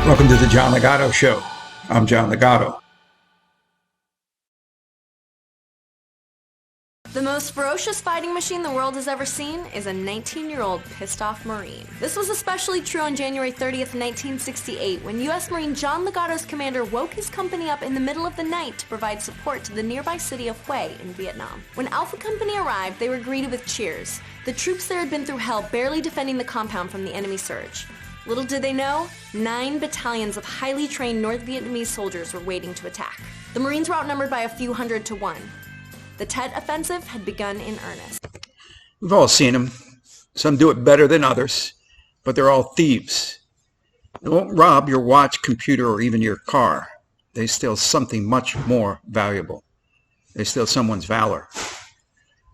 Welcome to the John Ligato Show. I'm John Ligato. The most ferocious fighting machine the world has ever seen is a 19-year-old pissed-off Marine. This was especially true on January 30th, 1968, when U.S. Marine John Ligato's commander woke his company up in the middle of the night to provide support to the nearby city of Hue in Vietnam. When Alpha Company arrived, they were greeted with cheers. The troops there had been through hell barely defending the compound from the enemy surge. Little did they know, 9 battalions of highly trained North Vietnamese soldiers were waiting to attack. The Marines were outnumbered by a few hundred to 1. The Tet Offensive had begun in earnest. We've all seen them. Some do it better than others, but they're all thieves. They won't rob your watch, computer, or even your car. They steal something much more valuable. They steal someone's valor.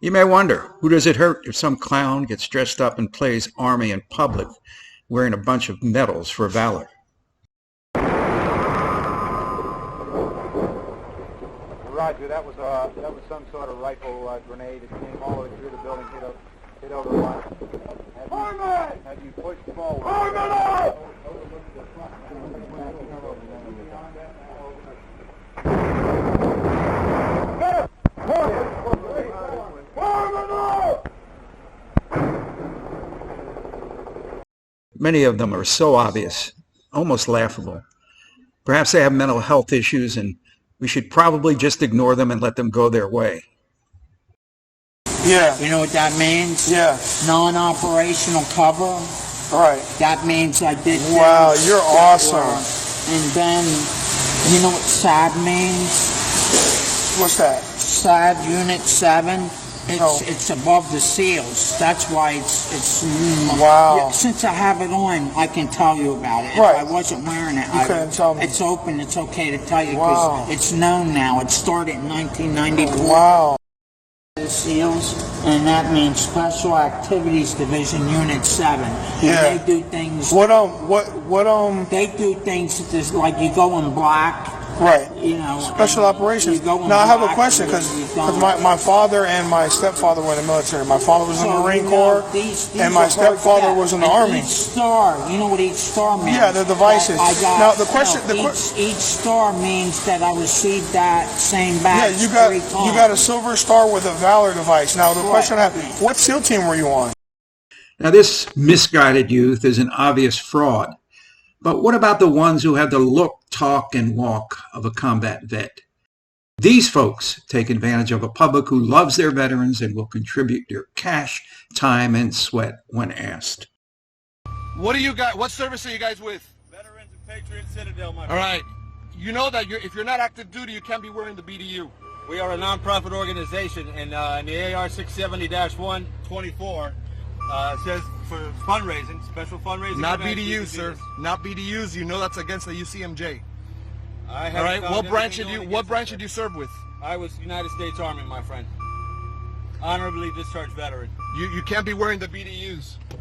You may wonder, who does it hurt if some clown gets dressed up and plays army in public wearing a bunch of medals for valor? Roger, that was some sort of rifle grenade. It came all the way through the building, hit over the line. Had you pushed forward. Many of them are so obvious, almost laughable. Perhaps they have mental health issues, and we should probably just ignore them and let them go their way. Yeah. You know what that means? Yeah. Non-operational cover. Right. That means I did things. Wow, you're awesome. And then, you know what SAD means? What's that? SAD Unit 7. No. It's above the seals. That's why it's Wow. Yeah, since I have it on, I can tell you about it. Right. If I wasn't wearing it, You couldn't tell me. It's open. It's okay to tell you because Wow. it's known now. It started in 1994. Wow. The SEALs, and that means Special Activities Division Unit 7. Yeah. And they do things. What They do things that like you go in black. Right. You know. Special operations. Now I have a question because my father and my stepfather were in the military. My father was in the Marine Corps, and my stepfather was in the Army. Each star, you know what each star means? Yeah, the devices. Now the question, each star means that I received that same badge. Yeah, you got a silver star with a Valor device. Now the question I have, what SEAL team were you on? Now, this misguided youth is an obvious fraud. But what about the ones who have the look, talk, and walk of a combat vet? These folks take advantage of a public who loves their veterans and will contribute their cash, time, and sweat when asked. What do you guys? What service are you guys with? Veterans of Patriot Citadel, my friend. All right. You know that if you're not active duty, you can't be wearing the BDU. We are a non-profit organization, and in the AR 670-124 says for fundraising, special fundraising. Not events, BDUs, sir. this. Not BDUs. You know that's against the UCMJ. I All right. found What branch anything did you? going What against branch it, did you serve with? I was United States Army, my friend. Honorably discharged veteran. You can't be wearing the BDUs. You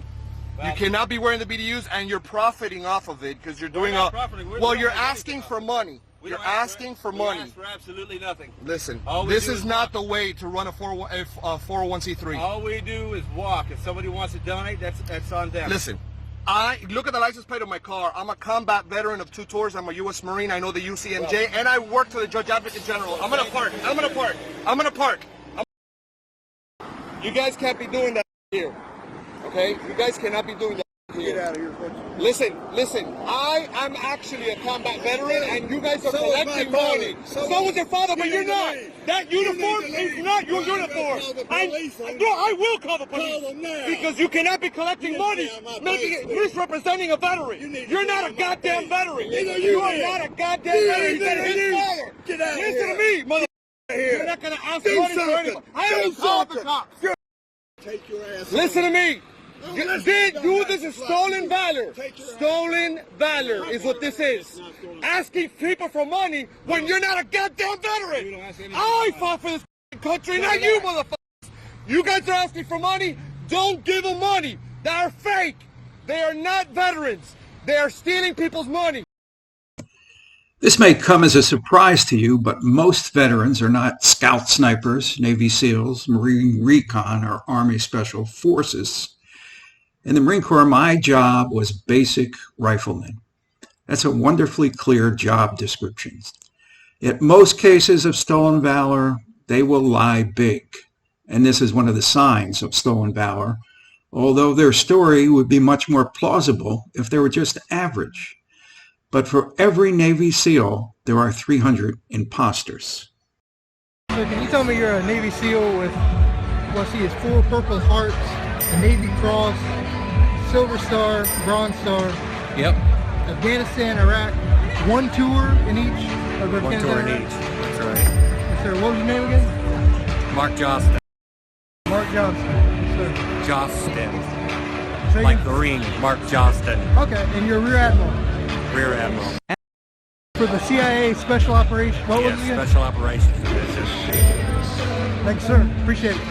Back- cannot be wearing the BDUs, and you're profiting off of it because you're doing not profiting. We're well, doing you're anything asking about for it. money. We You're don't ask asking for we money. ask for absolutely nothing. Listen, All we this do is is not walk. the way to run a 401c3. All we do is walk. If somebody wants to donate, that's on them. Listen, I look at the license plate of my car. I'm a combat veteran of 2 tours. I'm a U.S. Marine. I know the UCMJ, and I work for the Judge Advocate General. I'm gonna park. You guys can't be doing that here. Okay? You guys cannot be doing that here. Get out of here. Listen. I am actually a combat veteran, and you guys are collecting money. So was your father, but you're not. That uniform is not your uniform. I will call the police because you cannot be collecting money, misrepresenting a veteran. You're not a goddamn veteran. You are not a goddamn veteran. You're his father. Get out of here. Listen to me, mother. You're not gonna ask for money for anybody. I don't call the cops. Take your ass. Listen to me. This is stolen valor. Stolen valor is what this is. Asking people for money when you're not a goddamn veteran. I fought for this country, not you, motherfuckers. You guys are asking for money. Don't give them money. They are fake. They are not veterans. They are stealing people's money. This may come as a surprise to you, but most veterans are not scout snipers, Navy SEALs, Marine Recon, or Army Special Forces. In the Marine Corps, my job was basic rifleman. That's a wonderfully clear job description. In most cases of stolen valor, they will lie big. And this is one of the signs of stolen valor, although their story would be much more plausible if they were just average. But for every Navy SEAL, there are 300 imposters. So can you tell me you're a Navy SEAL with, well, see, it's 4 Purple Hearts, a Navy Cross, Silver Star, Bronze Star. Yep. Afghanistan, Iraq, 1 tour in each of Afghanistan. 1 tour in each, that's right. Yes, sir. What was your name again? Mark Johnston. Mark Johnston. Yes, sir. Johnston. Like Marine, Mark Johnston. Okay, and you're Rear Admiral. Rear Admiral. For the CIA Special Operations. What was it again? Special Operations Division. Thanks, sir. Appreciate it.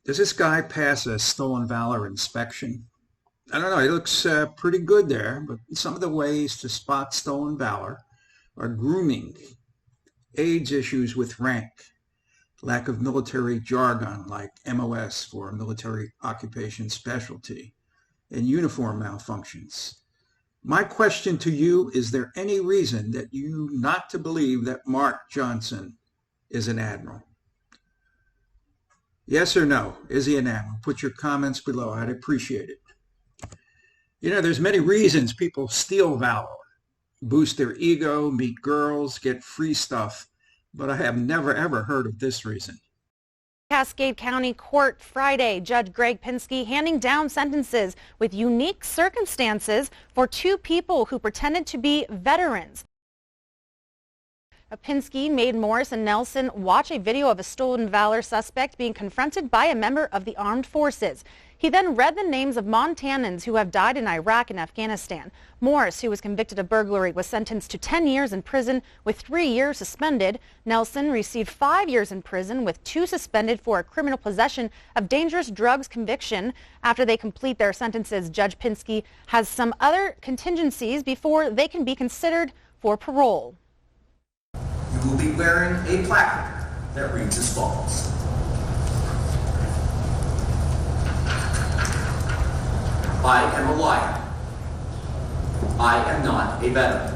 Does this guy pass a stolen valor inspection? I don't know. He looks pretty good there, but some of the ways to spot stolen valor are grooming, age issues with rank, lack of military jargon like MOS for military occupation specialty, and uniform malfunctions. My question to you, is there any reason that you not to believe that Mark Johnson is an admiral? Yes or no? Is he an admiral? Put your comments below. I'd appreciate it. You know, there's many reasons people steal valor. Boost their ego, meet girls, get free stuff. But I have never, ever heard of this reason. Cascade County Court Friday, Judge Greg Pinsky handing down sentences with unique circumstances for 2 people who pretended to be veterans. Pinsky made Morris and Nelson watch a video of a stolen valor suspect being confronted by a member of the armed forces. He then read the names of Montanans who have died in Iraq and Afghanistan. Morris, who was convicted of burglary, was sentenced to 10 years in prison with 3 years suspended. Nelson received 5 years in prison with 2 suspended for a criminal possession of dangerous drugs conviction. After they complete their sentences, Judge Pinsky has some other contingencies before they can be considered for parole. You will be wearing a placard that reads as follows. I am a liar. I am not a veteran.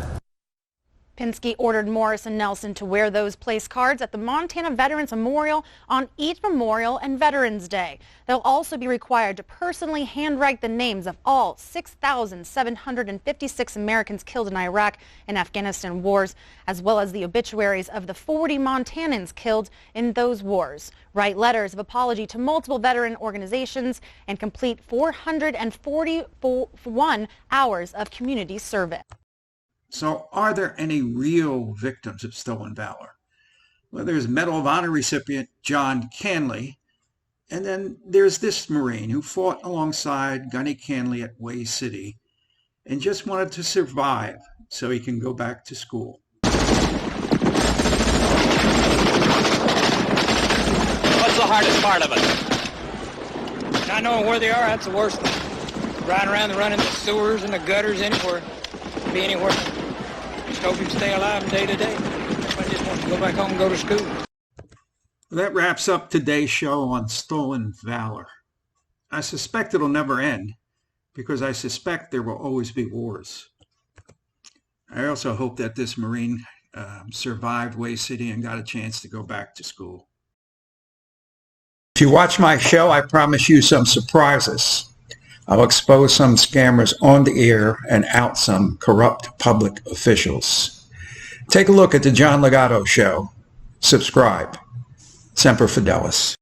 Pinsky ordered Morris and Nelson to wear those place cards at the Montana Veterans Memorial on each Memorial and Veterans Day. They'll also be required to personally handwrite the names of all 6,756 Americans killed in Iraq and Afghanistan wars, as well as the obituaries of the 40 Montanans killed in those wars. Write letters of apology to multiple veteran organizations and complete 441 hours of community service. So are there any real victims of stolen valor? Well, there's Medal of Honor recipient John Canley, and then there's this Marine who fought alongside Gunny Canley at Way City and just wanted to survive so he can go back to school. What's the hardest part of it? Not knowing where they are, that's the worst thing. Riding around, running the sewers and the gutters, anywhere. Be anywhere. Just hope you can stay alive day to day. I just want to go back home and go to school. That wraps up today's show on stolen valor. I suspect it'll never end because I suspect there will always be wars. I also hope that this Marine survived Way City and got a chance to go back to school. If you watch my show, I promise you some surprises. I'll expose some scammers on the air and out some corrupt public officials. Take a look at the John Ligato Show. Subscribe. Semper Fidelis.